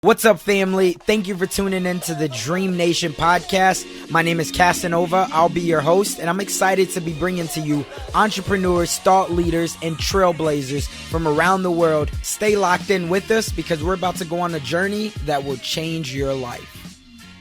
What's up, family? Thank you for tuning in to the Dream Nation podcast. My name is Casanova. I'll be your host, and I'm excited to be bringing to you entrepreneurs, thought leaders, and trailblazers from around the world. Stay locked in with us because we're about to go on a journey that will change your life.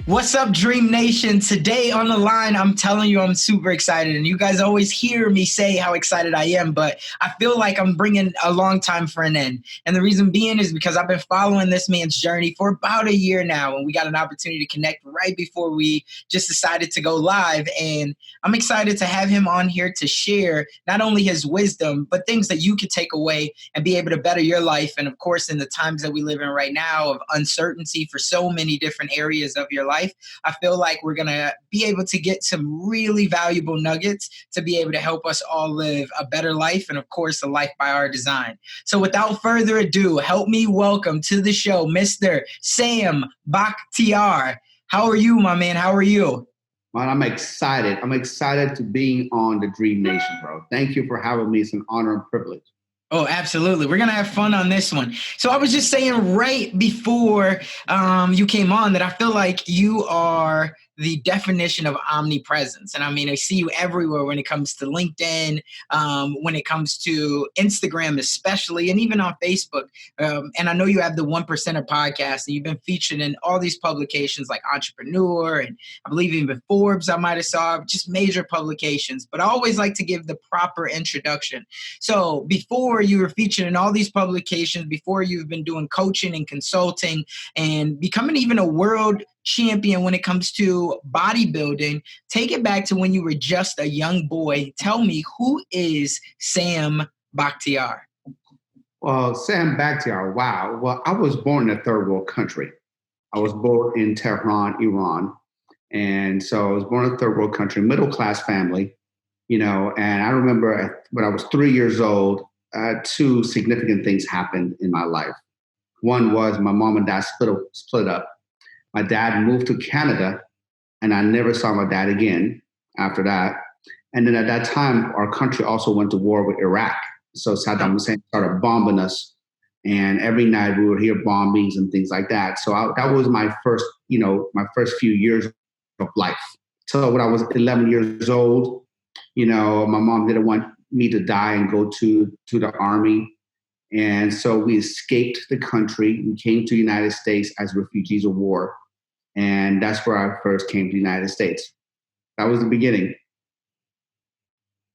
What's up, Dream Nation? Today on the line, I'm telling you, I'm super excited. And you guys always hear me say how excited I am, but I feel like I'm bringing a long time friend in. And the reason being is because I've been following this man's journey for about a year now. And we got an opportunity to connect right before we just decided to go live. And I'm excited to have him on here to share not only his wisdom, but things that you could take away and be able to better your life. And of course, in the times that we live in right now of uncertainty for so many different areas of your life, I feel like we're going to be able to get some really valuable nuggets to be able to help us all live a better life and, of course, a life by our design. So without further ado, help me welcome to the show, Mr. Sam Bakhtiar. How are you, my man? How are you? Man, I'm excited. I'm excited to be on the Dream Nation, bro. Thank you for having me. It's an honor and privilege. Oh, absolutely. We're going to have fun on this one. So I was just saying right before you came on that I feel like you are the definition of omnipresence. And I mean, I see you everywhere when it comes to LinkedIn, when it comes to Instagram especially, and even on Facebook. And I know you have the 1%er podcast, and you've been featured in all these publications like Entrepreneur, and I believe even Forbes I might have saw, just major publications. But I always like to give the proper introduction. So before you were featured in all these publications, before you've been doing coaching and consulting and becoming even a world champion when it comes to bodybuilding, take it back to when you were just a young boy. Tell me, who is Sam Bakhtiar? Well, Sam Bakhtiar, wow. Well, I was born in a third world country. I was born in Tehran, Iran. And so I was born in a third world country, middle class family, and I remember when I was 3 years old, two significant things happened in my life. One was my mom and dad split up. My dad moved to Canada, and I never saw my dad again after that. And then at that time, our country also went to war with Iraq. So Saddam Hussein started bombing us, and every night we would hear bombings and things like that. So that was my first few years of life. So when I was 11 years old, my mom didn't want me to die and go to the army. And so we escaped the country. We came to the United States as refugees of war. And that's where I first came to the United States. That was the beginning.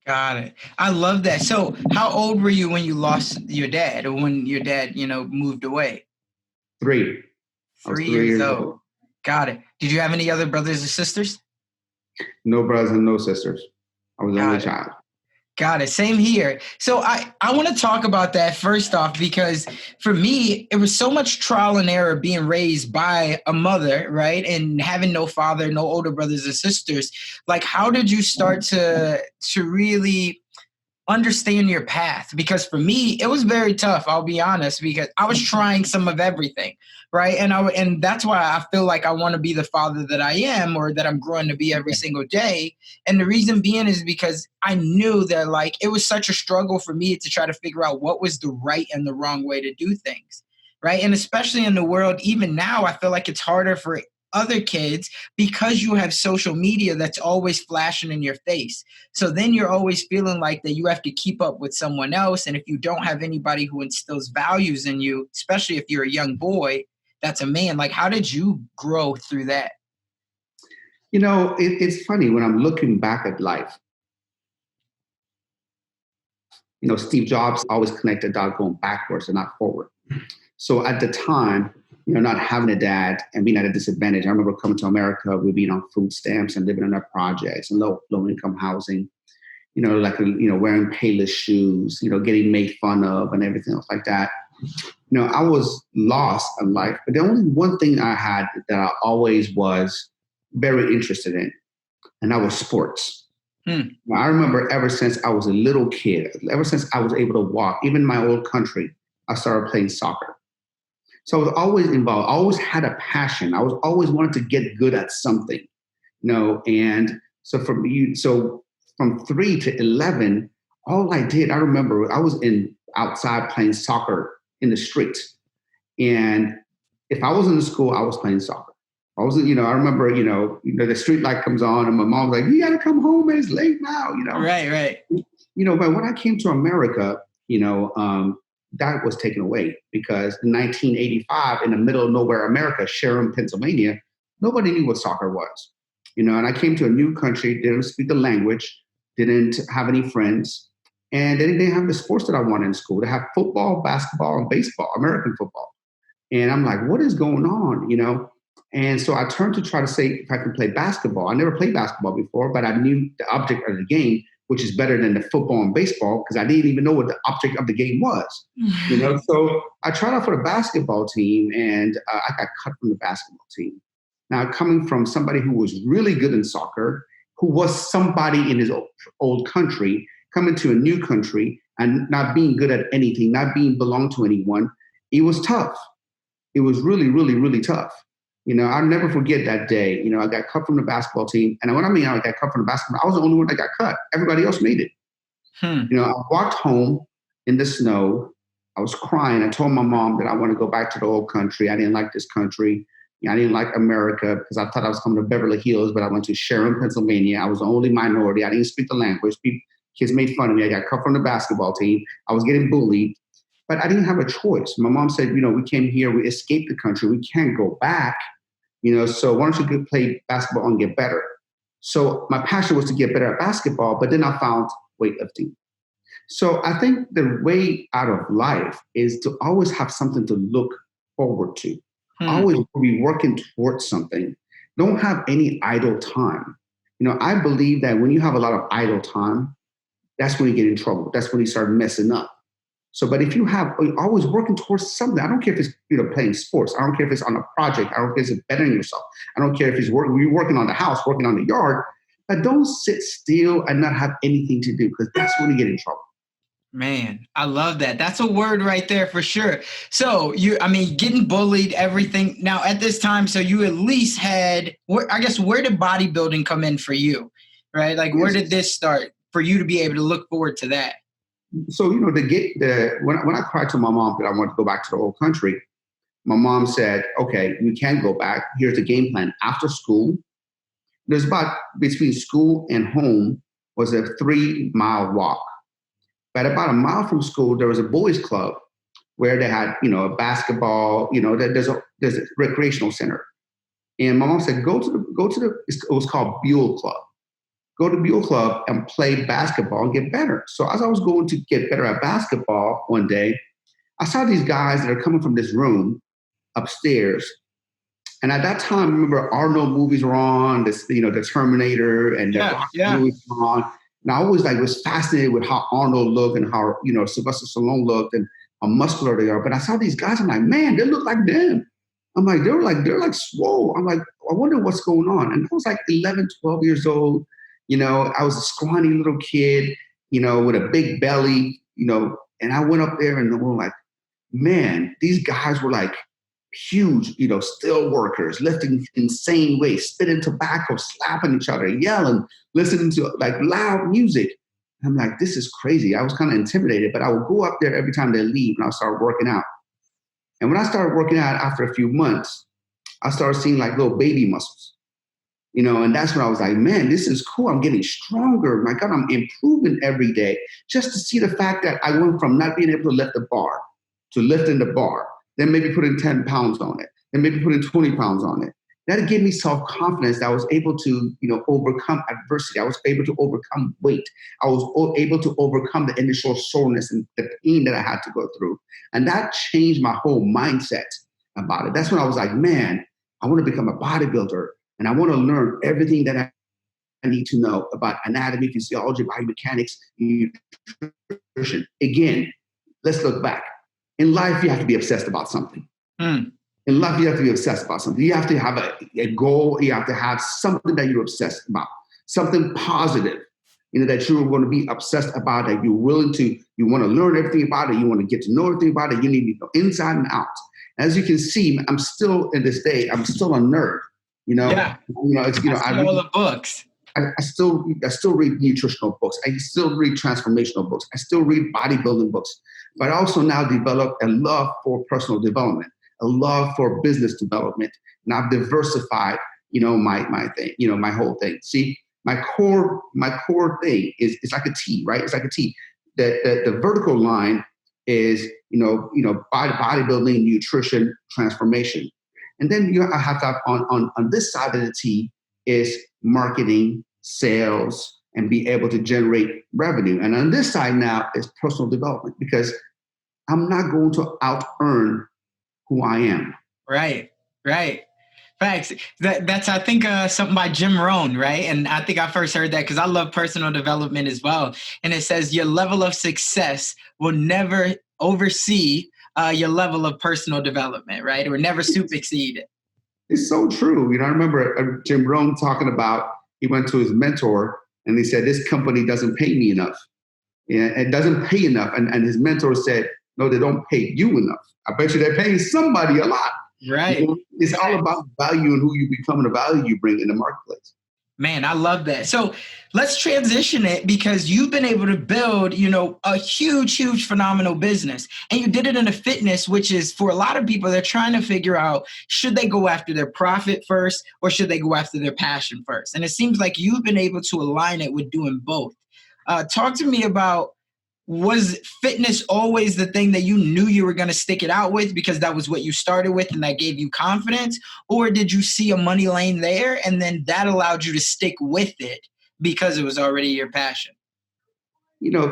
Got it. I love that. So how old were you when you lost your dad, or when your dad, moved away? 3. I was 3 years old. Got it. Did you have any other brothers or sisters? No brothers and no sisters. I was the only child. Got it. Same here. So I want to talk about that first off, because for me, it was so much trial and error being raised by a mother, right? And having no father, no older brothers or sisters. Like, how did you start to really understand your path? Because for me, it was very tough, I'll be honest, because I was trying some of everything, right? And that's why I feel like I want to be the father that I am, or that I'm growing to be every single day. And the reason being is because I knew that, like, it was such a struggle for me to try to figure out what was the right and the wrong way to do things, right? And especially in the world, even now, I feel like it's harder for other kids because you have social media that's always flashing in your face. So then you're always feeling like that you have to keep up with someone else. And if you don't have anybody who instills values in you, especially if you're a young boy, that's a man. Like, how did you grow through that? It's funny when I'm looking back at life. Steve Jobs always connected dots going backwards and not forward. So at the time, not having a dad and being at a disadvantage. I remember coming to America, we'd be on food stamps and living in our projects and low income housing, wearing Payless shoes, getting made fun of and everything else like that. I was lost in life, but the only one thing I had that I always was very interested in, and that was sports. Now, I remember ever since I was a little kid, ever since I was able to walk, even in my old country, I started playing soccer. So I was always involved. I always had a passion. I was always wanted to get good at something, and so from 3 to 11, all I did, I remember I was outside playing soccer in the streets. And If I was in the school, I was playing soccer. I wasn't, I remember, the street light comes on and my mom was like, you got to come home, man. It's late now, Right, right. But when I came to America, that was taken away because in 1985, in the middle of nowhere, America, Sharon, Pennsylvania, nobody knew what soccer was, and I came to a new country, didn't speak the language, didn't have any friends, and they didn't have the sports that I wanted in school. They have football, basketball, and baseball, American football. And I'm like, what is going on, And so I turned to try to say if I can play basketball. I never played basketball before, but I knew the object of the game, which is better than the football and baseball, because I didn't even know what the object of the game was. So I tried out for the basketball team, and I got cut from the basketball team. Now, coming from somebody who was really good in soccer, who was somebody in his old country, coming to a new country and not being good at anything, not being belong to anyone, it was tough. It was really, really, really tough. I'll never forget that day. I got cut from the basketball team. And when I mean I got cut from the basketball, I was the only one that got cut. Everybody else made it. I walked home in the snow. I was crying. I told my mom that I want to go back to the old country. I didn't like this country. I didn't like America because I thought I was coming to Beverly Hills, but I went to Sharon, Pennsylvania. I was the only minority. I didn't speak the language. Kids made fun of me. I got cut from the basketball team. I was getting bullied. But I didn't have a choice. My mom said, we came here, we escaped the country, we can't go back, so why don't you go play basketball and get better? So my passion was to get better at basketball, but then I found weightlifting. So I think the way out of life is to always have something to look forward to. Always be working towards something. Don't have any idle time. I believe that when you have a lot of idle time, that's when you get in trouble. That's when you start messing up. So, but if you're always working towards something, I don't care if it's playing sports, I don't care if it's on a project, I don't care if it's bettering yourself, I don't care if it's you're working on the house, working on the yard, but don't sit still and not have anything to do because that's when you get in trouble. Man, I love that. That's a word right there for sure. So getting bullied, everything. Now at this time, so you at least had, where did bodybuilding come in for you, right? Like where did this start for you to be able to look forward to that? So, when I cried to my mom that I wanted to go back to the old country, my mom said, okay, you can't go back. Here's the game plan. After school, there's about between school and home was a 3-mile walk. But about a mile from school, there was a boys club where they had, a basketball, there's a recreational center. And my mom said, go to the, it was called Buell Club. Go to Buell Club and play basketball and get better. So as I was going to get better at basketball one day, I saw these guys that are coming from this room upstairs. And at that time, remember Arnold movies were on, the Terminator and the Rock movies were on. And I always was fascinated with how Arnold looked and how, Sylvester Stallone looked and how muscular they are. But I saw these guys, I'm like, man, they look like them. I'm like, they're like swole. I'm like, I wonder what's going on. And I was like 11, 12 years old. I was a scrawny little kid, with a big belly, and I went up there and we were like, man, these guys were like huge, steel workers, lifting insane weights, spitting tobacco, slapping each other, yelling, listening to like loud music. I'm like, this is crazy. I was kind of intimidated, but I would go up there every time they leave and I'll start working out. And when I started working out after a few months, I started seeing like little baby muscles. And that's when I was like, man, this is cool. I'm getting stronger. My God, I'm improving every day. Just to see the fact that I went from not being able to lift the bar to lifting the bar, then maybe putting 10 pounds on it, then maybe putting 20 pounds on it. That gave me self-confidence that I was able to, overcome adversity. I was able to overcome weight. I was able to overcome the initial soreness and the pain that I had to go through. And that changed my whole mindset about it. That's when I was like, man, I want to become a bodybuilder. And I want to learn everything that I need to know about anatomy, physiology, biomechanics, nutrition. Again, let's look back. In life, you have to be obsessed about something. In life, you have to be obsessed about something. You have to have a goal. You have to have something that you're obsessed about, something positive, that you're going to be obsessed about, that you're willing to, you want to learn everything about it. You want to get to know everything about it. You need to know inside and out. As you can see, I'm still, in this day, I'm still a nerd. I read all the books. I still read nutritional books. I still read transformational books. I still read bodybuilding books. But I also now develop a love for personal development. a love for business development, and I've diversified, my thing, my whole thing. See, my core thing is it's like a T, right? It's like a T. The vertical line is bodybuilding, nutrition, transformation, and then I have to have on this side of the T is marketing, sales, and be able to generate revenue. And on this side now is personal development, because I'm not going to out earn who I am. Right. Facts. That's I think something by Jim Rohn, right? And I think I first heard that because I love personal development as well. And it says your level of success will never oversee your level of personal development, right? Or never supersede it. It's so true. I remember Jim Rohn talking about, he went to his mentor and he said, this company doesn't pay me enough. It doesn't pay enough. And his mentor said, no, they don't pay you enough. I bet you they're paying somebody a lot. Right. It's all about value and who you become and the value you bring in the marketplace. Man, I love that. So let's transition it, because you've been able to build, a huge, phenomenal business. And you did it in a fitness, which is, for a lot of people, they're trying to figure out, should they go after their profit first or should they go after their passion first? And it seems like you've been able to align it with doing both. Talk to me about, was fitness always the thing that you knew you were going to stick it out with because that was what you started with and that gave you confidence? Or did you see a money lane there and then that allowed you to stick with it because it was already your passion?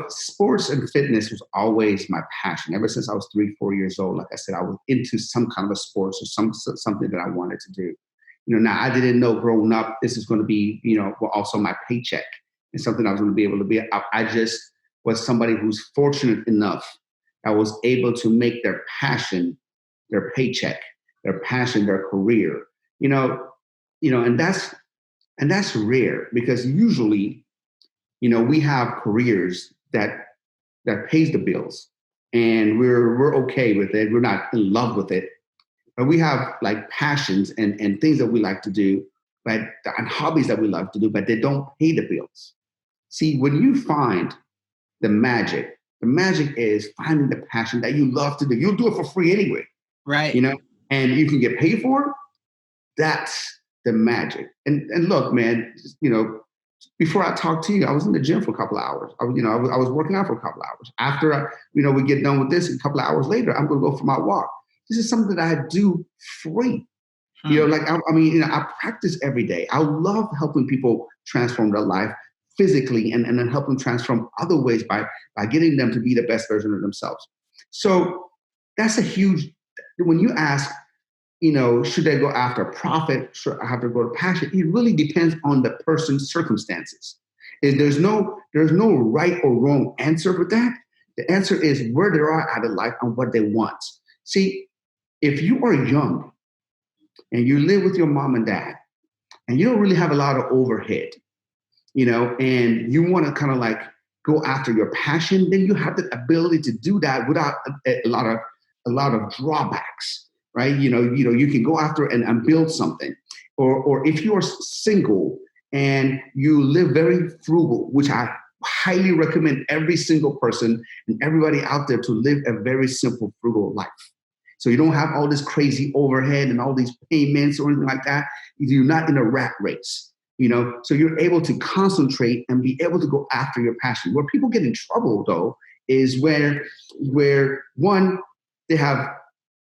Sports and fitness was always my passion. Ever since I was 3-4 years old, like I said, I was into some kind of a sports or something that I wanted to do. Now I didn't know growing up, this is going to be, also my paycheck and something I was going to be able to be. I just was somebody who's fortunate enough that was able to make their passion their paycheck, their passion their career. And that's rare, because usually, we have careers that pays the bills, and we're okay with it. We're not in love with it, but we have like passions and things that we like to do, and hobbies that we love to do, but they don't pay the bills. See, when you find the magic is finding the passion that you love to do. You'll do it for free anyway. Right. And you can get paid for it. That's the magic. And look, man, before I talked to you, I was in the gym for a couple of hours. I was working out for a couple of hours. After we get done with this, a couple of hours later, I'm going to go for my walk. This is something that I do free. I practice every day. I love helping people transform their life physically and then help them transform other ways by getting them to be the best version of themselves. So that's a huge, when you ask, should they go after profit? Should I have to go to passion? It really depends on the person's circumstances. There's no right or wrong answer for that. The answer is where they are at in life and what they want. See, if you are young and you live with your mom and dad and you don't really have a lot of overhead, and you want to kind of like go after your passion, then you have the ability to do that without a lot of drawbacks, right? You can go after and build something. Or if you're single and you live very frugal, which I highly recommend every single person and everybody out there to live a very simple, frugal life. So you don't have all this crazy overhead and all these payments or anything like that. You're not in a rat race. So you're able to concentrate and be able to go after your passion. Where people get in trouble, though, is where one, they have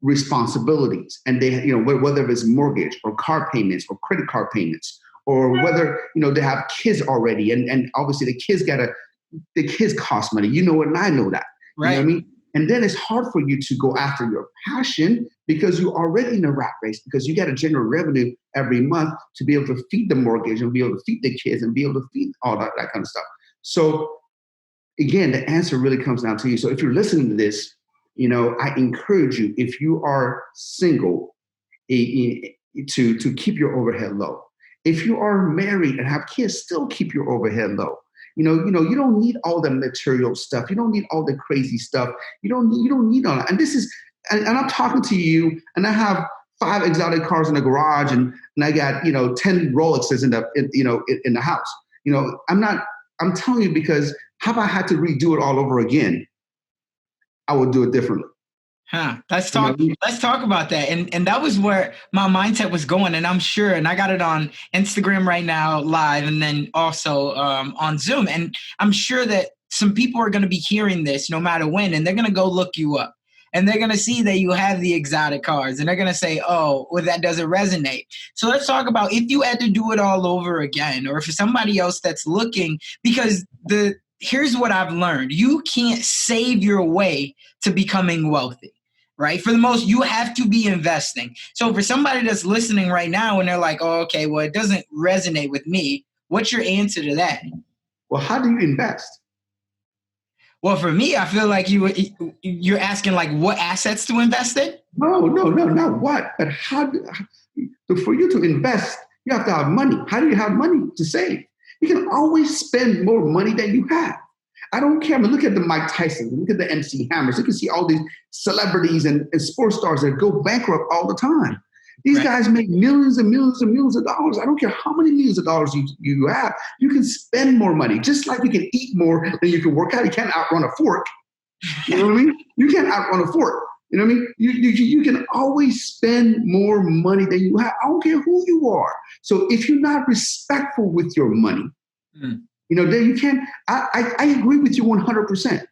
responsibilities, and they, whether it's mortgage or car payments or credit card payments, or whether, they have kids already, and obviously the kids cost money, and I know that. Right. You know what I mean? And then it's hard for you to go after your passion because you're already in a rat race, because you got to generate revenue every month to be able to feed the mortgage and be able to feed the kids and be able to feed all that kind of stuff. So again, the answer really comes down to you. So if you're listening to this, I encourage you, if you are single, to keep your overhead low. If you are married and have kids, still keep your overhead low. You don't need all the material stuff. You don't need all the crazy stuff. You don't need all that. And this is, and I'm talking to you, and I have 5 exotic cars in the garage, and I got 10 Rolexes in the house. I'm telling you, because if I had to redo it all over again, I would do it differently. Let's You know, talk. Let's talk about that. And that was where my mindset was going. And I'm sure, and I got it on Instagram right now, live, and then also on Zoom. And I'm sure that some people are going to be hearing this no matter when, and they're going to go look you up. And they're going to see that you have the exotic cars, and they're going to say, oh, well, that doesn't resonate. So let's talk about if you had to do it all over again, or for somebody else that's looking, because here's what I've learned. You can't save your way to becoming wealthy. Right? For the most, you have to be investing. So for somebody that's listening right now and they're like, oh, okay, well, it doesn't resonate with me. What's your answer to that? Well, how do you invest? Well, for me, I feel like you're asking like what assets to invest in? No, not what, but for you to invest, you have to have money. How do you have money to save? You can always spend more money than you have. I don't care. I mean, look at the Mike Tyson, look at the MC Hammers. You can see all these celebrities and sports stars that go bankrupt all the time. These guys make millions and millions and millions of dollars. I don't care how many millions of dollars you have. You can spend more money, just like you can eat more than you can work out. You can't outrun a fork. You know what I mean? You can't outrun a fork. You know what I mean? You can always spend more money than you have. I don't care who you are. So if you're not respectful with your money, you know, then you can't. I agree with you 100%.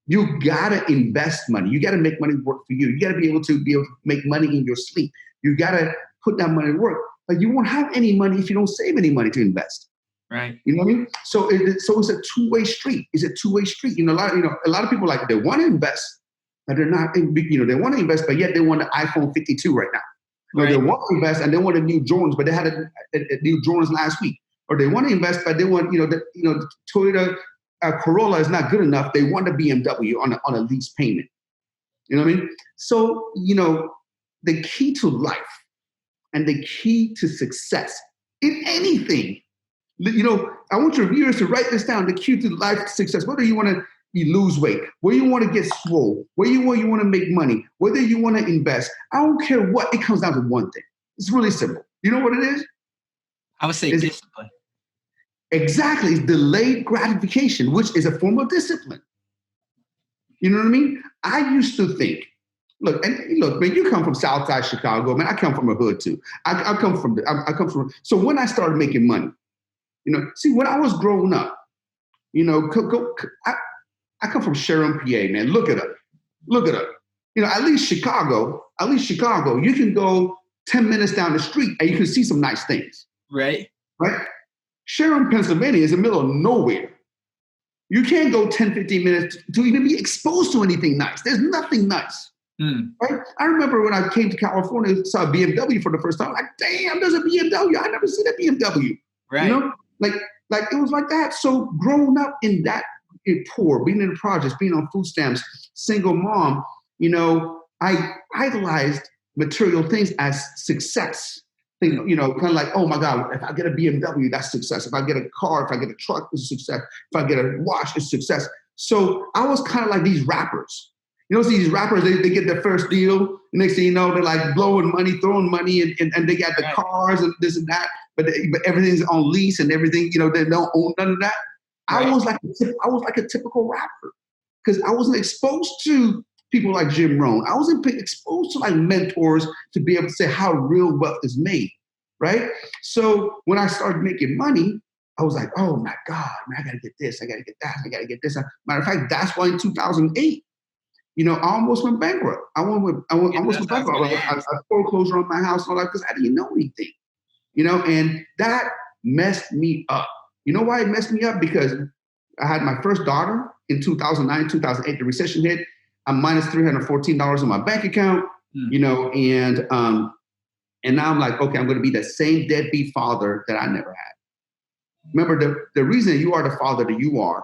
You gotta invest money. You gotta make money work for you. You gotta be able to make money in your sleep. You gotta put that money to work. But you won't have any money if you don't save any money to invest. Right. You know what I mean? So it's a two-way street. It's a two-way street. You know, a lot of people like they want to invest, but they're not. You know, they want to invest, but yet they want an iPhone 52 right now. Or they want to invest and they want a new Jordans, but they had a new Jordans last week. Or they want to invest, but they want, the Toyota Corolla is not good enough. They want a BMW on a lease payment. You know what I mean? So, the key to life and the key to success in anything, I want your viewers to write this down. The key to life success, whether you want to lose weight, whether you want to get swole, whether you want to make money, whether you want to invest, I don't care what, it comes down to one thing. It's really simple. You know what it is? I would say discipline. Exactly. It's delayed gratification, which is a form of discipline. You know what I mean? I used to think, look, man, you come from Southside Chicago, man. I come from a hood too. I come from. So when I started making money, see, when I was growing up, I come from Sharon, PA, man. Look it up. At least Chicago, you can go 10 minutes down the street and you can see some nice things. Right. Sharon, Pennsylvania is in the middle of nowhere. You can't go 10, 15 minutes to even be exposed to anything nice. There's nothing nice. Right? I remember when I came to California and saw a BMW for the first time, like, damn, there's a BMW. I never seen a BMW. Right. Like it was like that. So growing up in that poor, being in the projects, being on food stamps, single mom, I idolized material things as success. Kind of like, oh my God, if I get a BMW, that's success. If I get a car, if I get a truck, it's success. If I get a watch, it's success. So I was kind of like these rappers. These rappers, they get their first deal. Next thing you know, they're like blowing money, throwing money, and they got the cars and this and that, but everything's on lease and everything, they don't own none of that. Right. I was like a typical rapper because I wasn't exposed to people like Jim Rohn. I wasn't exposed to like mentors to be able to say how real wealth is made, right? So when I started making money, I was like, oh my God, man, I got to get this, I got to get that, I got to get this. Matter of fact, that's why in 2008, I almost went bankrupt. I almost went bankrupt. I foreclosure on my house and all that because I didn't know anything, and that messed me up. You know why it messed me up? Because I had my first daughter in 2009, 2008, the recession hit. I'm minus $314 in my bank account, and now I'm like, okay, I'm going to be the same deadbeat father that I never had. Remember, the reason you are the father that you are,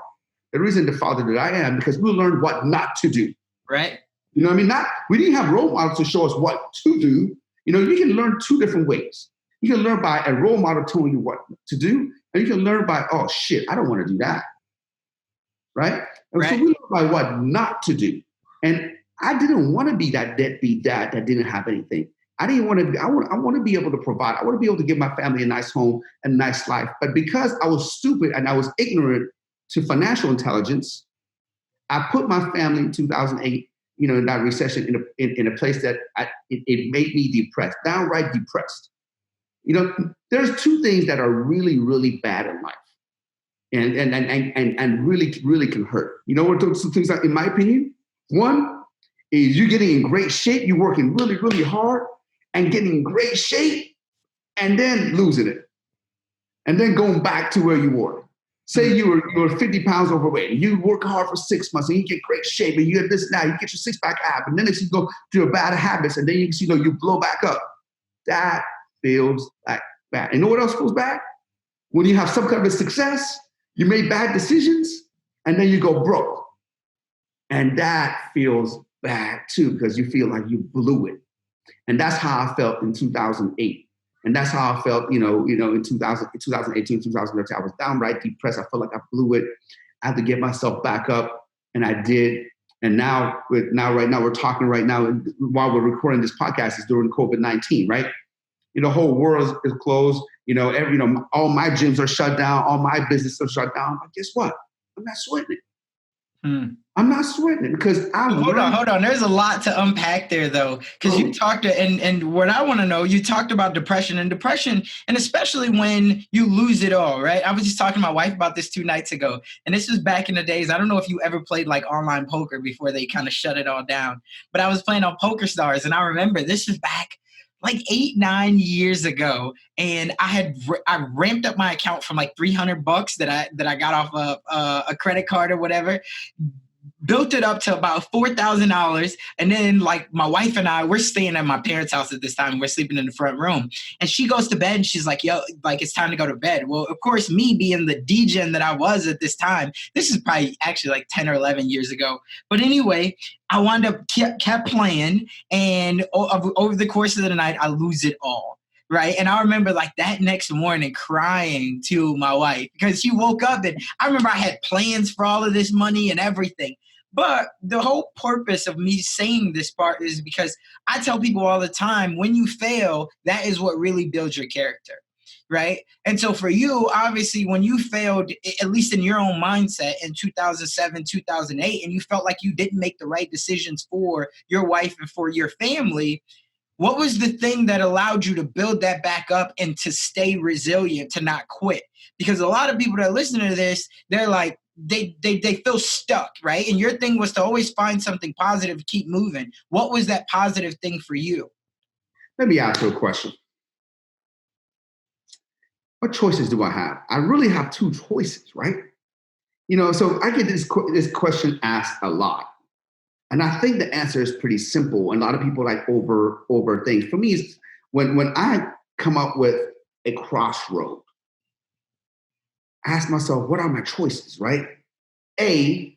the reason the father that I am, because we learned what not to do. Right. You know what I mean? We didn't have role models to show us what to do. You can learn two different ways. You can learn by a role model telling you what to do, and you can learn by, oh shit, I don't want to do that. Right? And so we learn by what not to do. And I didn't want to be that deadbeat dad that didn't have anything. I didn't want to. I want to be able to provide. I want to be able to give my family a nice home and a nice life. But because I was stupid and I was ignorant to financial intelligence, I put my family in 2008 in that recession in a place that it made me depressed, downright depressed. There's two things that are really, really bad in life and really, really can hurt. You know what those two things are, in my opinion? One is you getting in great shape, you're working really, really hard and getting in great shape and then losing it. And then going back to where you were. Say you were 50 pounds overweight and you work hard for 6 months and you get great shape and you get this now, you get your six-pack ab, and then you go to your bad habits and then you blow back up. That feels like bad. And you know what else feels bad? When you have some kind of success, you made bad decisions, and then you go broke. And that feels bad too, because you feel like you blew it. And that's how I felt in 2008. And that's how I felt, in 2018, 2019. I was downright depressed. I felt like I blew it. I had to get myself back up, and I did. And right now we're talking right now while we're recording this podcast is during COVID-19, right? The whole world is closed. All my gyms are shut down. All my businesses are shut down. But guess what? I'm not sweating it. I'm not sweating it because Hold on. There's a lot to unpack there, though, because you talked and what I want to know, you talked about depression, and especially when you lose it all, right? I was just talking to my wife about this 2 nights ago, and this was back in the days. I don't know if you ever played like online poker before they kind of shut it all down, but I was playing on Poker Stars, and I remember this was back like 8-9 years ago, and I ramped up my account from like $300 that I got off a credit card or whatever, built it up to about $4,000. And then like my wife and I, we're staying at my parents' house at this time. We're sleeping in the front room, and she goes to bed and she's like, yo, like it's time to go to bed. Well, of course, me being the degen that I was at this time, this is probably actually like 10 or 11 years ago. But anyway, I wound up kept playing, and over the course of the night, I lose it all. Right. And I remember like that next morning crying to my wife because she woke up, and I remember I had plans for all of this money and everything. But the whole purpose of me saying this part is because I tell people all the time, when you fail, that is what really builds your character. Right. And so for you, obviously, when you failed, at least in your own mindset in 2007, 2008, and you felt like you didn't make the right decisions for your wife and for your family, what was the thing that allowed you to build that back up and to stay resilient, to not quit? Because a lot of people that listen to this, they're like, they feel stuck, right? And your thing was to always find something positive to keep moving. What was that positive thing for you? Let me ask you a question. What choices do I have? I really have 2 choices, right? So I get this question asked a lot. And I think the answer is pretty simple. And a lot of people like overthink. For me, it's when I come up with a crossroad, I ask myself, what are my choices, right? A,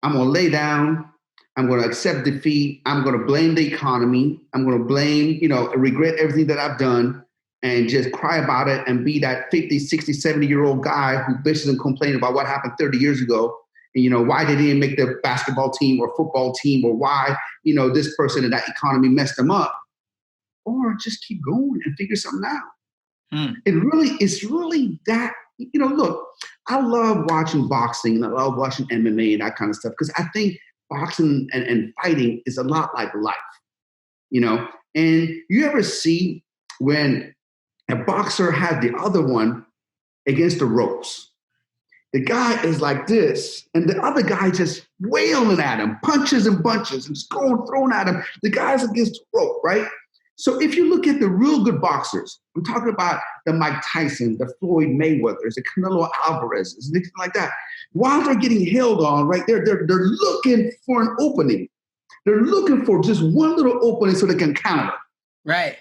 I'm going to lay down. I'm going to accept defeat. I'm going to blame the economy. I'm going to blame, regret everything that I've done and just cry about it and be that 50, 60, 70-year-old guy who bitches and complains about what happened 30 years ago. And, why they didn't make the basketball team or football team, or why, this person in that economy messed them up. Or just keep going and figure something out. It's really that, look, I love watching boxing and I love watching MMA and that kind of stuff because I think boxing and fighting is a lot like life, And you ever see when a boxer had the other one against the ropes? The guy is like this, and the other guy just wailing at him, punches and bunches, and just throwing at him. The guy's against the rope, right? So if you look at the real good boxers, I'm talking about the Mike Tyson, the Floyd Mayweathers, the Canelo Alvarez, and things like that. While they're getting held on, right, they're looking for an opening. They're looking for just one little opening so they can counter. Right.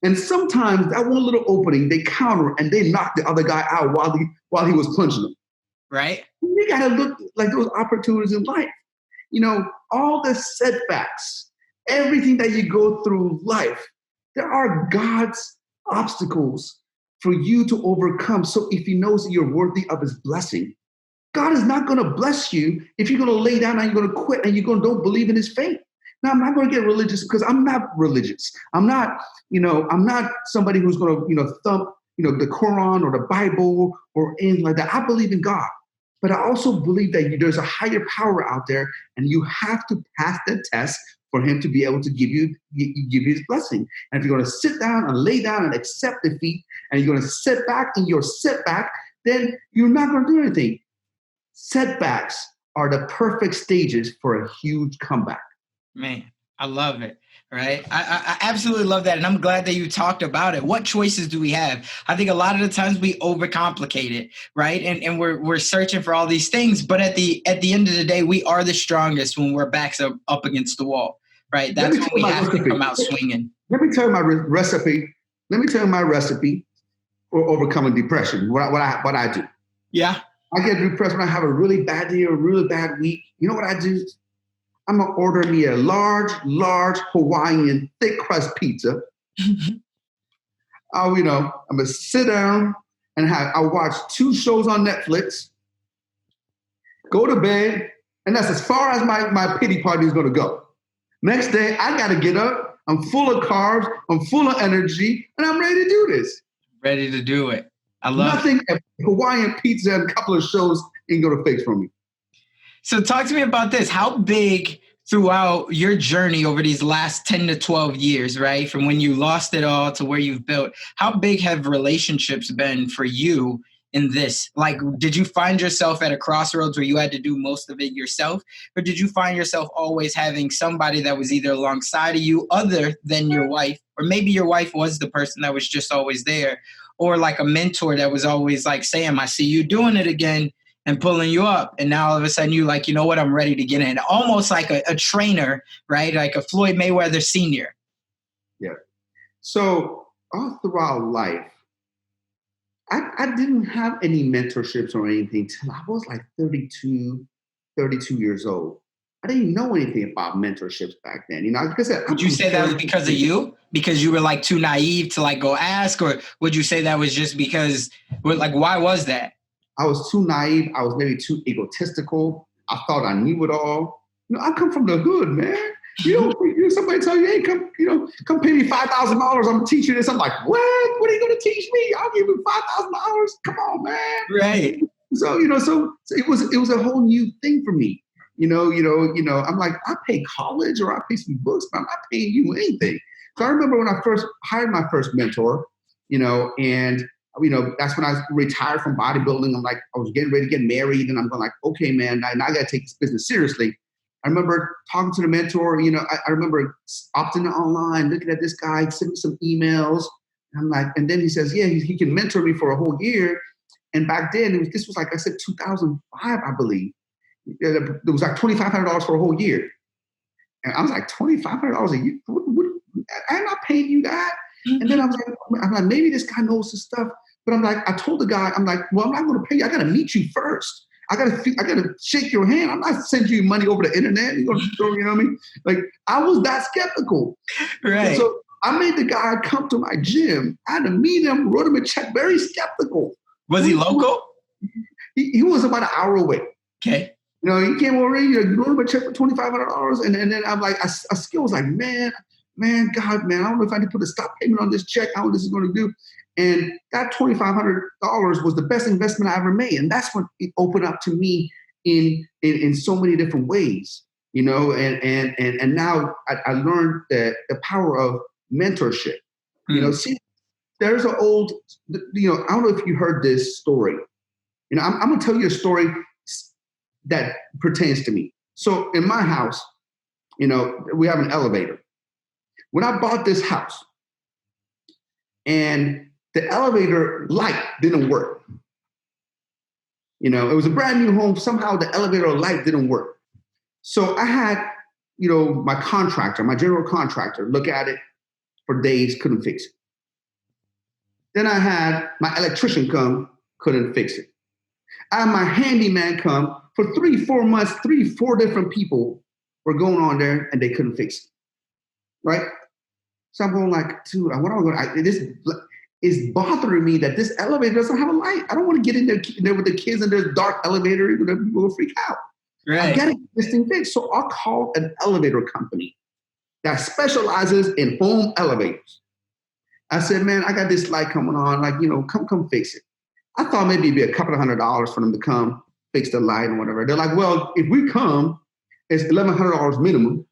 And sometimes that one little opening, they counter and they knock the other guy out while he was punching them. Right. We got to look like those opportunities in life. All the setbacks, everything that you go through life, there are God's obstacles for you to overcome. So if he knows that you're worthy of his blessing, God is not going to bless you if you're going to lay down and you're going to quit and don't believe in his faith. Now, I'm not going to get religious because I'm not religious. I'm not somebody who's going to, thump, the Quran or the Bible or anything like that. I believe in God. But I also believe that there's a higher power out there, and you have to pass the test for him to be able to give you his blessing. And if you're going to sit down and lay down and accept defeat, and you're going to sit back in your setback, then you're not going to do anything. Setbacks are the perfect stages for a huge comeback. Man, I love it. Right. I absolutely love that. And I'm glad that you talked about it. What choices do we have? I think a lot of the times we overcomplicate it. Right. And we're searching for all these things. But at the end of the day, we are the strongest when we're backs up against the wall. Right. That's when we have to come out swinging. Let me tell you my recipe. Let me tell you my recipe for overcoming depression. What I do. Yeah. I get depressed when I have a really bad day or a really bad week. You know what I do? I'm going to order me a large Hawaiian thick crust pizza. I'm going to sit down and I'll watch 2 shows on Netflix, go to bed, and that's as far as my pity party is going to go. Next day, I got to get up. I'm full of carbs. I'm full of energy, and I'm ready to do this. Ready to do it. I love Nothing it. Hawaiian pizza and a couple of shows ain't going to fix for me. So talk to me about this. How big throughout your journey over these last 10 to 12 years, right? From when you lost it all to where you've built, how big have relationships been for you in this? Like, did you find yourself at a crossroads where you had to do most of it yourself? Or did you find yourself always having somebody that was either alongside of you other than your wife? Or maybe your wife was the person that was just always there. Or like a mentor that was always like, Sam, I see you doing it again, and pulling you up. And now all of a sudden you like, you know what, I'm ready to get in. Almost like a trainer, right? Like a Floyd Mayweather Sr. Yeah. So all throughout life, I didn't have any mentorships or anything till I was like 32 years old. I didn't know anything about mentorships back then. Like I said, would you say that was because of you? Because you were like too naive to like go ask? Or would you say that was just because, like, why was that? I was too naive. I was maybe too egotistical. I thought I knew it all. I come from the hood, man. Somebody tell you, hey, come pay me $5,000. I'm gonna teach you this. I'm like, what? What are you gonna teach me? I'll give you $5,000. Come on, man. Right. So it was a whole new thing for me. I'm like, I pay college or I pay some books, but I'm not paying you anything. So I remember when I first hired my first mentor, and that's when I retired from bodybuilding. I'm like, I was getting ready to get married, and I'm going like, okay, man, now I got to take this business seriously. I remember talking to the mentor. I remember opting online, looking at this guy, sending me some emails. And I'm like, and then he says, yeah, he can mentor me for a whole year. And back then, this was like I said, 2005, I believe. It was like $2,500 for a whole year. And I was like, $2,500 a year? I'm not paying you that. And then I'm like, maybe this guy knows his stuff. But I'm like, I told the guy, I'm like, well, I'm not going to pay you. I got to meet you first. I got to shake your hand. I'm not sending you money over the internet. You know what I mean? Like, I was that skeptical. Right. So I made the guy come to my gym. I had to meet him, wrote him a check, very skeptical. Was he local? He was about an hour away. Okay. He came over, wrote him a check for $2,500. And then I'm like, I still was like, man, God, man, I don't know if I can put a stop payment on this check. How this is going to do. And that $2,500 was the best investment I ever made. And that's what it opened up to me in so many different ways, and now I learned the power of mentorship. See, there's an old, I don't know if you heard this story. I'm going to tell you a story that pertains to me. So in my house, we have an elevator. When I bought this house and the elevator light didn't work, it was a brand new home. Somehow the elevator light didn't work. So I had, my contractor, my general contractor, look at it for days, couldn't fix it. Then I had my electrician come, couldn't fix it. I had my handyman come for 3-4 months, 3-4 different people were going on there and they couldn't fix it. Right? So I'm going like, dude, what am I going to, this is bothering me that this elevator doesn't have a light. I don't want to get in there with the kids in this dark elevator. People will freak out. Right. I got to get this thing fixed. So I'll call an elevator company that specializes in home elevators. I said, man, I got this light coming on. Like, come fix it. I thought maybe it'd be a couple of $100 for them to come. fix the light or whatever. They're like, well, if we come, it's $1,100 minimum.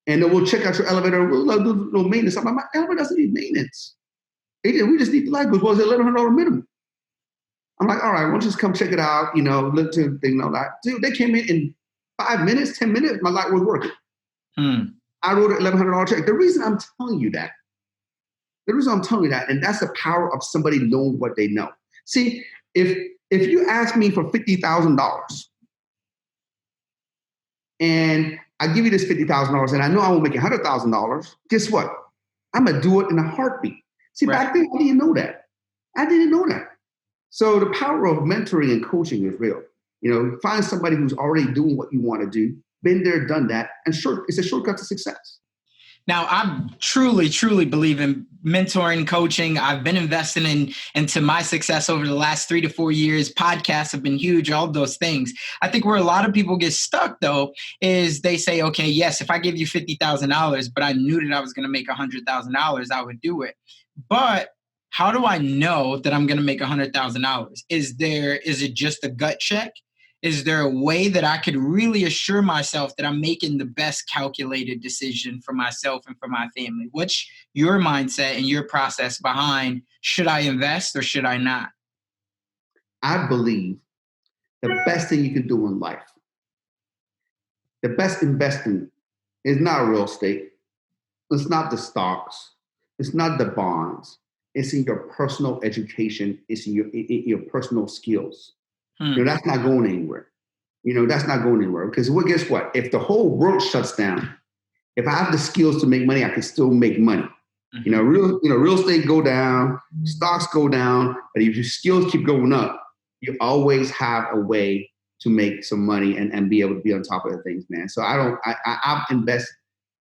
And then we'll check out your elevator. We'll do no maintenance. I'm like, my elevator doesn't need maintenance. We just need the light. Well, it's $1,100 minimum. I'm like, all right, we'll just come check it out. Look to the thing. Dude, they came in 5 minutes, 10 minutes. My light was working. I wrote an $1,100 check. The reason I'm telling you that, and that's the power of somebody knowing what they know. See, if you ask me for $50,000 and I give you this $50,000 and I know I will make $100,000, guess what? I'm going to do it in a heartbeat. See, Back then, I didn't know that. So the power of mentoring and coaching is real. Find somebody who's already doing what you want to do, been there, done that, and it's a shortcut to success. Now, I truly, truly believe in mentoring, coaching. I've been investing into my success over the last 3 to 4 years. Podcasts have been huge, all those things. I think where a lot of people get stuck, though, is they say, okay, yes, if I give you $50,000, but I knew that I was going to make $100,000, I would do it. But how do I know that I'm going to make $100,000? Is it just a gut check? Is there a way that I could really assure myself that I'm making the best calculated decision for myself and for my family? What's your mindset and your process behind, should I invest or should I not? I believe the best thing you can do in life, the best investing is not real estate. It's not the stocks. It's not the bonds. It's in your personal education. It's in your personal skills. That's not going anywhere. Because guess what? If the whole world shuts down, if I have the skills to make money, I can still make money. Real estate go down, stocks go down, but if your skills keep going up, you always have a way to make some money and be able to be on top of the things, man. So I invest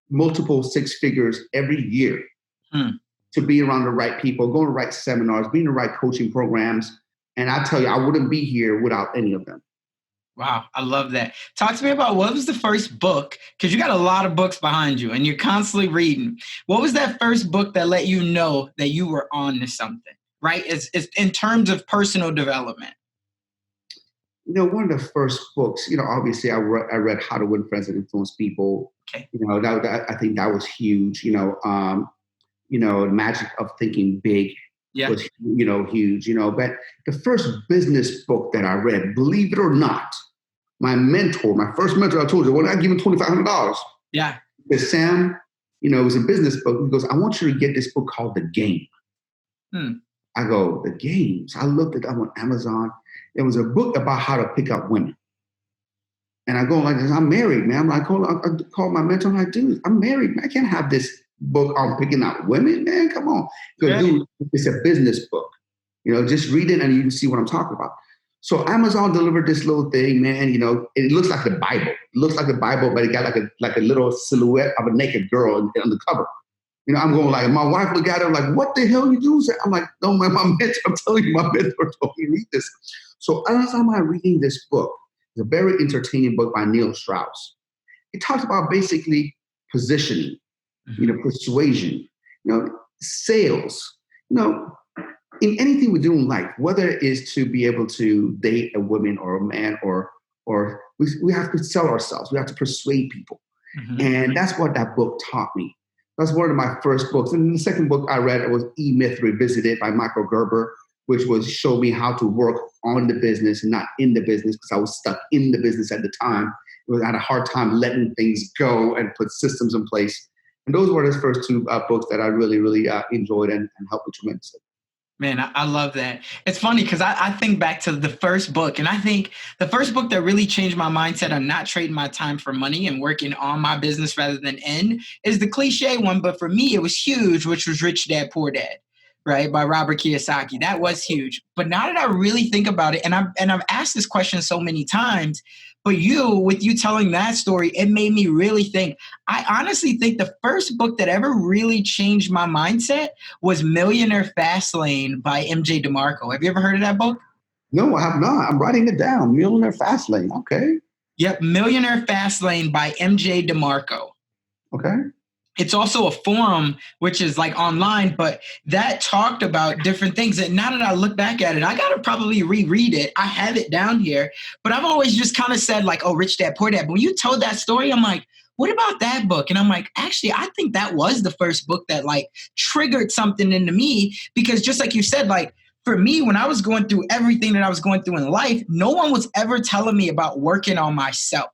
multiple 6 figures every year to be around the right people, go to the right seminars, be in the right coaching programs. And I tell you, I wouldn't be here without any of them. Wow, I love that. Talk to me about what was the first book, because you got a lot of books behind you and you're constantly reading. What was that first book that let you know that you were on to something, right? It's in terms of personal development. One of the first books, obviously I read How to Win Friends and Influence People. Okay. I think that was huge. The Magic of Thinking Big. Yeah. Was huge, but the first business book that I read, believe it or not, my first mentor, I told you, when I give him $2,500. Yeah. Because Sam, it was a business book. He goes, I want you to get this book called The Game. I go, The Game. So I looked it up on Amazon. It was a book about how to pick up women. And I go like this, I'm married, man. I call my mentor, I'm like, dude, I'm married, man. I can't have this book on picking out women, man. Come on. Because, dude, it's a business book. Just read it and you can see what I'm talking about. So Amazon delivered this little thing, man. It looks like the Bible. It looks like the Bible, but it got like a little silhouette of a naked girl on the cover. I'm going like, my wife looked at it, like, what the hell you doing? I'm like, no, man, I'm telling you, my mentor told me to read this. So as I'm reading this book, it's a very entertaining book by Neil Strauss. It talks about basically positioning, persuasion, sales, in anything we do in life, whether it is to be able to date a woman or a man, or we have to sell ourselves. We have to persuade people. And that's what that book taught me. That's one of my first books. And the second book I read was E-Myth Revisited by Michael Gerber, which showed me how to work on the business and not in the business, because I was stuck in the business at the time. I had a hard time letting things go and put systems in place. And those were the first 2 books that I really, really enjoyed and helped me tremendously. Man, I love that. It's funny because I think back to the first book, and I think the first book that really changed my mindset on not trading my time for money and working on my business rather than in is the cliche one. But for me, it was huge, which was Rich Dad, Poor Dad, right? By Robert Kiyosaki. That was huge. But now that I really think about it, and I've asked this question so many times, but with you telling that story, it made me really think. I honestly think the first book that ever really changed my mindset was Millionaire Fastlane by MJ DeMarco. Have you ever heard of that book? No, I have not. I'm writing it down. Millionaire Fastlane. Okay. Yep. Millionaire Fastlane by MJ DeMarco. Okay. it's also a forum, which is like online, but that talked about different things. And now that I look back at it, I got to probably reread it. I have it down here, but I've always just kind of said like, oh, Rich Dad, Poor Dad. But when you told that story, I'm like, what about that book? And I'm like, actually, I think that was the first book that like triggered something into me, because just like you said, like for me, when I was going through everything that I was going through in life, no one was ever telling me about working on myself.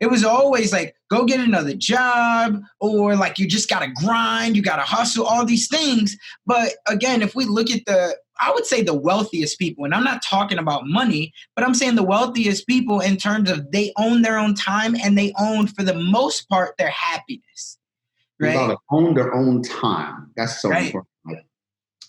It was always like, go get another job, or like you just got to grind, you got to hustle, all these things. But again, if we look at I would say the wealthiest people, and I'm not talking about money, but I'm saying the wealthiest people in terms of they own their own time and they own, for the most part, their happiness, You got right? to own their own time. That's so Right. important.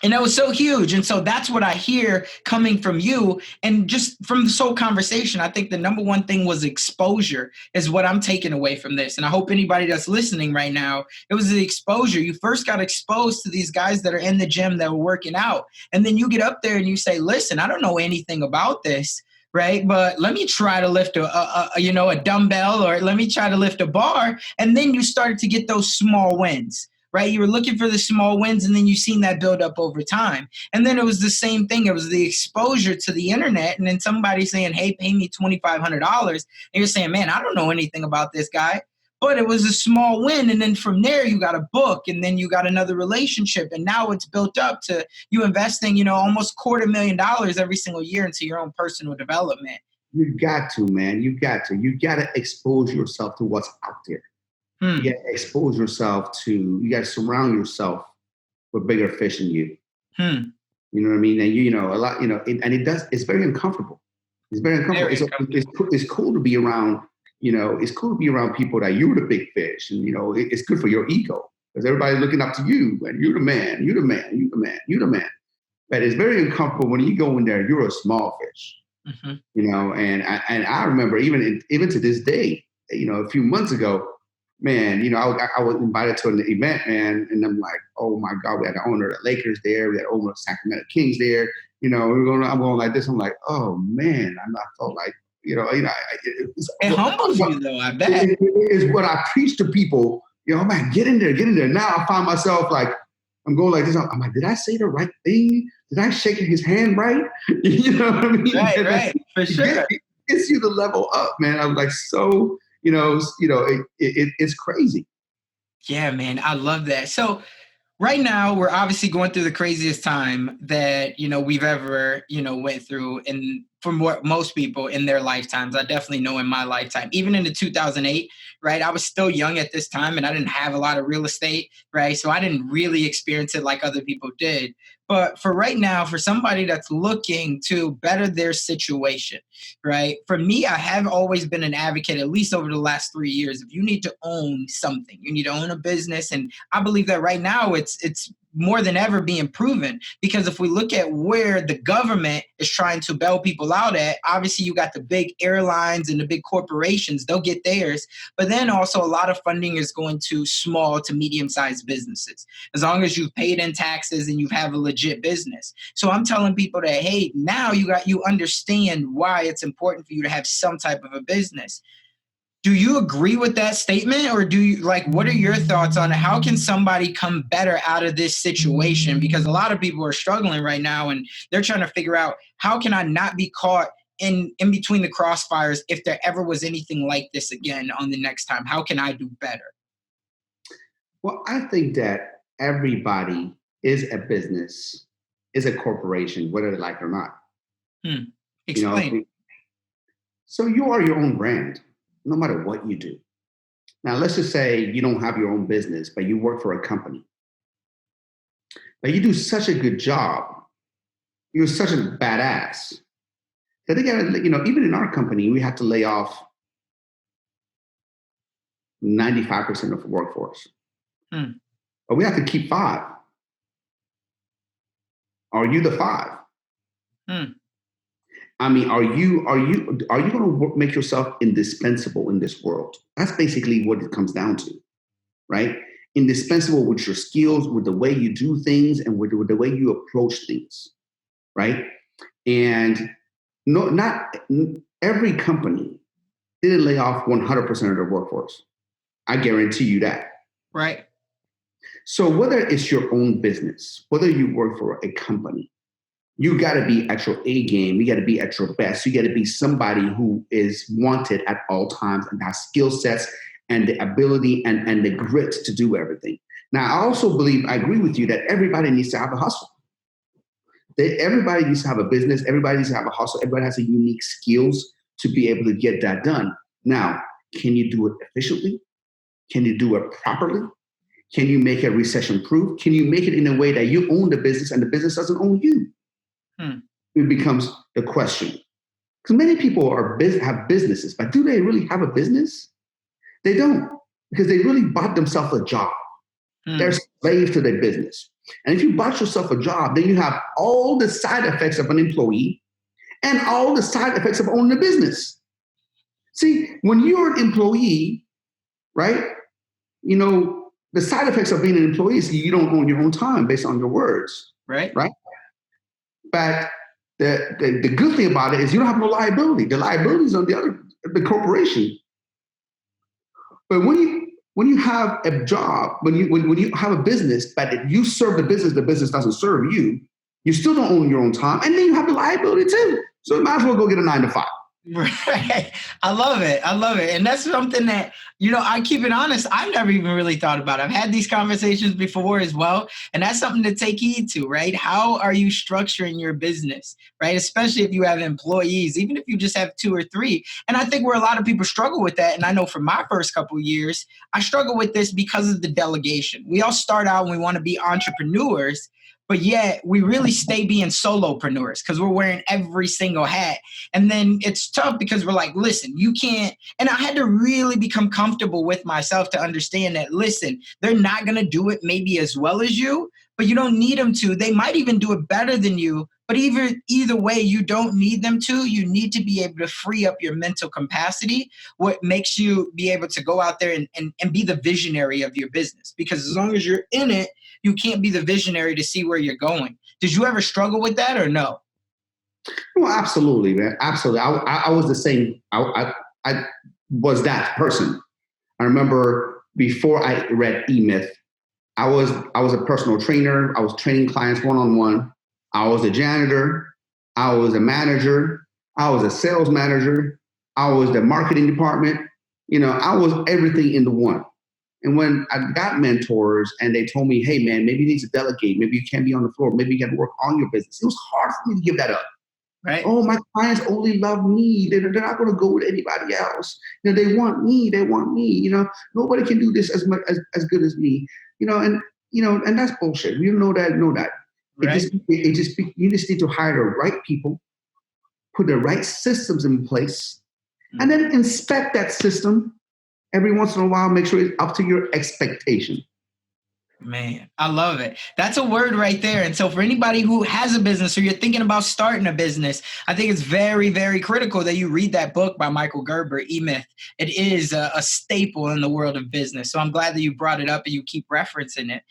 And that was so huge. And so that's what I hear coming from you. And just from this whole conversation, I think the number one thing was exposure is what I'm taking away from this. And I hope anybody that's listening right now, it was the exposure. You first got exposed to these guys that are in the gym that were working out. And then you get up there and you say, listen, I don't know anything about this. Right. But let me try to lift a dumbbell, or let me try to lift a bar. And then you started to get those small wins. Right? You were looking for the small wins, and then you've seen that build up over time. And then it was the same thing. It was the exposure to the internet, and then somebody saying, hey, pay me $2,500. And you're saying, man, I don't know anything about this guy. But it was a small win. And then from there, you got a book, and then you got another relationship. And now it's built up to you investing, almost $250,000 every single year into your own personal development. You got to, man. You got to expose yourself to what's out there. You got to expose yourself you got to surround yourself with bigger fish than you. You know what I mean? And a lot, it's very uncomfortable. It's very uncomfortable. It's cool to be around, it's cool to be around people that you're the big fish. And, it's good for your ego because everybody's looking up to you and you're the man, you're the man, you're the man, you're the man. But it's very uncomfortable when you go in there, you're a small fish, and I remember even to this day, a few months ago, man, I was invited to an event, man, and I'm like, oh my God, we had the owner of the Lakers there, we had the owner of Sacramento Kings there, I'm going like this. I'm like, oh man, I felt like, it humbles you though, I bet. It is what I preach to people, man, get in there. Now I find myself like, I'm going like this. I'm like, did I say the right thing? Did I shake his hand right? You know what I mean? Right, for sure. It gets you to level up, man. I'm like, so, it's crazy. Yeah, man, I love that. So right now, we're obviously going through the craziest time that, we've ever, went through. And for most people in their lifetimes, I definitely know in my lifetime, even in the 2008, right? I was still young at this time and I didn't have a lot of real estate, right? So I didn't really experience it like other people did. But for right now, for somebody that's looking to better their situation, right? For me, I have always been an advocate, at least over the last 3 years, if you need to own something, you need to own a business. And I believe that right now it's more than ever being proven, because if we look at where the government is trying to bail people out at, obviously you got the big airlines and the big corporations, they'll get theirs, but then also a lot of funding is going to small to medium-sized businesses, as long as you've paid in taxes and you have a legit business. So I'm telling people that, hey, now you understand why it's important for you to have some type of a business. Do you agree with that statement, or what are your thoughts on it? How can somebody come better out of this situation? Because a lot of people are struggling right now and they're trying to figure out, how can I not be caught in between the crossfires if there ever was anything like this again on the next time? How can I do better? Well, I think that everybody is a business, is a corporation, whether they like it or not. Explain. So you are your own brand, no matter what you do. Now, let's just say you don't have your own business, but you work for a company. But you do such a good job. You're such a badass that they gotta, even in our company, we have to lay off 95% of the workforce. But we have to keep 5. Are you the 5? I mean, are you going to make yourself indispensable in this world? That's basically what it comes down to, right? Indispensable with your skills, with the way you do things, and with the way you approach things, right? And not every company didn't lay off 100% of their workforce. I guarantee you that. Right. So whether it's your own business, whether you work for a company, you got to be at your A game. You got to be at your best. You got to be somebody who is wanted at all times and has skill sets and the ability and the grit to do everything. Now, I also believe, I agree with you that everybody needs to have a hustle. Everybody needs to have a business. Everybody needs to have a hustle. Everybody has a unique skills to be able to get that done. Now, can you do it efficiently? Can you do it properly? Can you make it recession proof? Can you make it in a way that you own the business and the business doesn't own you? It becomes the question. Because many people have businesses, but do they really have a business? They don't, because they really bought themselves a job. They're slaves to their business. And if you bought yourself a job, then you have all the side effects of an employee and all the side effects of owning a business. See, when you're an employee, right, you know, the side effects of being an employee is you don't own your own time based on your words. Right. But the good thing about it is you don't have no liability. The liability is on the corporation. But when you have a job, when you have a business, but if you serve the business doesn't serve you, you still don't own your own time, and then you have the liability too. So you might as well go get a 9 to 5. Right. I love it. And that's something that, I keep it honest, I've never even really thought about. I've had these conversations before as well. And that's something to take heed to, right? How are you structuring your business, right? Especially if you have employees, even if you just have 2 or 3. And I think where a lot of people struggle with that, and I know for my first couple of years, I struggle with this because of the delegation. We all start out and we want to be entrepreneurs, but yet we really stay being solopreneurs because we're wearing every single hat. And then it's tough because we're like, listen, you can't. And I had to really become comfortable with myself to understand that, listen, they're not going to do it maybe as well as you, but you don't need them to. They might even do it better than you. But either way, you don't need them to. You need to be able to free up your mental capacity, what makes you be able to go out there and be the visionary of your business. Because as long as you're in it, you can't be the visionary to see where you're going. Did you ever struggle with that or no? Well, absolutely, man. Absolutely. I was the same. I was that person. I remember before I read E-Myth, I was a personal trainer. I was training clients one-on-one. I was a janitor. I was a manager. I was a sales manager. I was the marketing department. I was everything in the one. And when I got mentors and they told me, hey, man, maybe you need to delegate. Maybe you can't be on the floor. Maybe you got to work on your business. It was hard for me to give that up. Right. Oh, my clients only love me. They're not going to go with anybody else. They want me. They want me. Nobody can do this as much as good as me. And that's bullshit. You know that. Right. You just need to hire the right people, put the right systems in place, and then inspect that system every once in a while. Make sure it's up to your expectation. Man, I love it. That's a word right there. And so for anybody who has a business or you're thinking about starting a business, I think it's very, very critical that you read that book by Michael Gerber, E-Myth. It is a staple in the world of business. So I'm glad that you brought it up and you keep referencing it.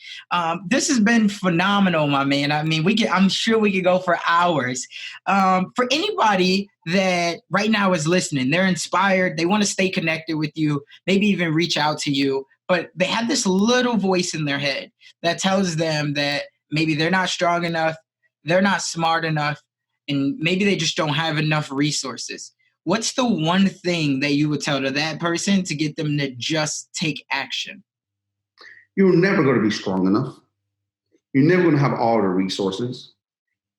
This has been phenomenal, my man. I mean, I'm sure we could go for hours. For anybody that right now is listening, they're inspired, they want to stay connected with you, maybe even reach out to you, but they have this little voice in their head that tells them that maybe they're not strong enough, they're not smart enough, and maybe they just don't have enough resources. What's the one thing that you would tell to that person to get them to just take action? You're never going to be strong enough. You're never going to have all the resources.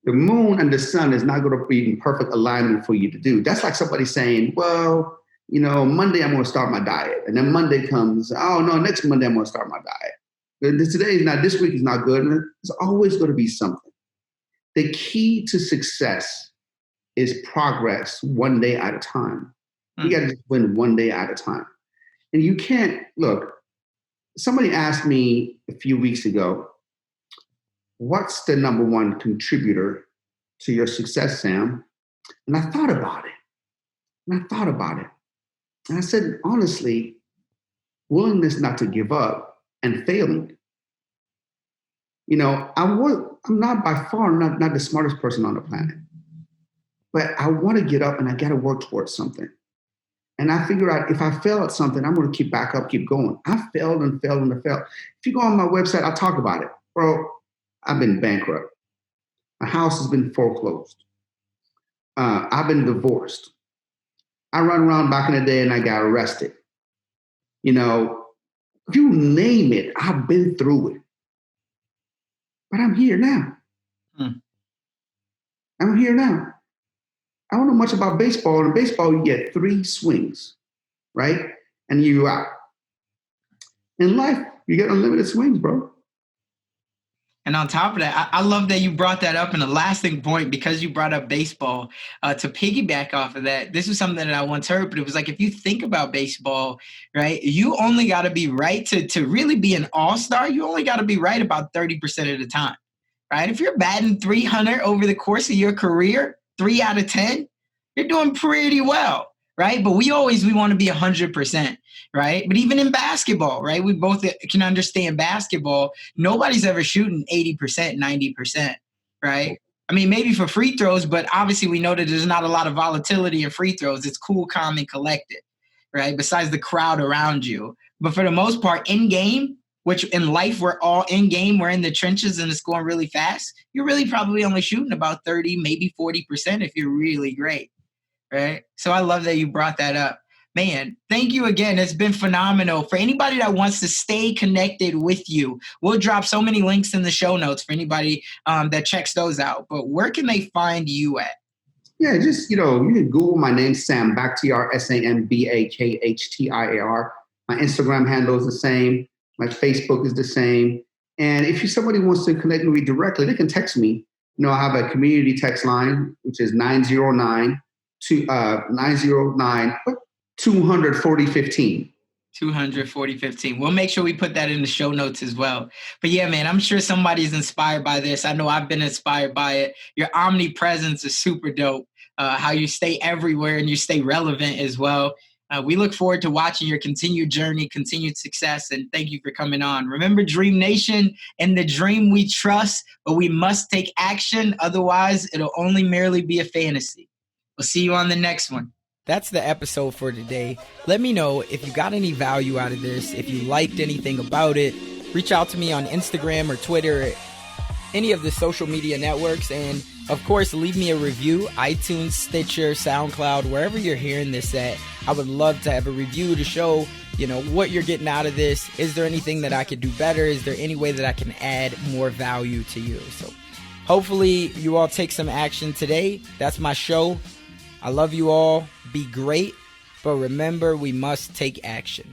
The moon and the sun is not going to be in perfect alignment for you to do. That's like somebody saying, well, Monday I'm going to start my diet. And then Monday comes, oh no, next Monday I'm going to start my diet. This week is not good. And there's always going to be something. The key to success is progress one day at a time. You got to just win one day at a time. And you can't, look, somebody asked me a few weeks ago, what's the number one contributor to your success, Sam? And I thought about it. And I said, honestly, willingness not to give up and failing. I'm not by far not the smartest person on the planet, but I want to get up and I got to work towards something. And I figured out if I fail at something, I'm going to keep back up, keep going. I failed and failed and I failed. If you go on my website, I'll talk about it. Bro, I've been bankrupt. My house has been foreclosed. I've been divorced. I run around back in the day and I got arrested. You know, you name it, I've been through it. But I'm here now. I'm here now. I don't know much about baseball. In baseball, you get 3 swings, right? And you're out. In life, you get unlimited swings, bro. And on top of that, I love that you brought that up. And the lasting point, because you brought up baseball, to piggyback off of that, this was something that I once heard, but it was like, if you think about baseball, right, you only got to be right to really be an all-star. You only got to be right about 30% of the time, right? If you're batting 300 over the course of your career, 3 out of 10, you're doing pretty well, right? But we want to be 100%. Right. But even in basketball, right, we both can understand basketball. Nobody's ever shooting 80%, 90%. Right. I mean, maybe for free throws, but obviously we know that there's not a lot of volatility in free throws. It's cool, calm, and collected. Right. Besides the crowd around you. But for the most part, in game, which in life, we're all in game, we're in the trenches and it's going really fast. You're really probably only shooting about 30, maybe 40% if you're really great. Right. So I love that you brought that up. Man, thank you again. It's been phenomenal. For anybody that wants to stay connected with you, we'll drop so many links in the show notes for anybody that checks those out. But where can they find you at? Yeah, just, you can Google my name, Sam Bakhtiar, SAMBAKHTIAR. My Instagram handle is the same. My Facebook is the same. And if somebody wants to connect with me directly, they can text me. I have a community text line, which is 909 240-15. 240-15. We'll make sure we put that in the show notes as well. But yeah, man, I'm sure somebody's inspired by this. I know I've been inspired by it. Your omnipresence is super dope. How you stay everywhere and you stay relevant as well. We look forward to watching your continued journey, continued success, and thank you for coming on. Remember, Dream Nation, in the dream we trust, but we must take action. Otherwise, it'll only merely be a fantasy. We'll see you on the next one. That's the episode for today. Let me know if you got any value out of this, if you liked anything about it. Reach out to me on Instagram or Twitter, any of the social media networks. And of course, leave me a review, iTunes, Stitcher, SoundCloud, wherever you're hearing this at. I would love to have a review to show, what you're getting out of this. Is there anything that I could do better? Is there any way that I can add more value to you? So hopefully you all take some action today. That's my show. I love you all. Be great. But remember, we must take action.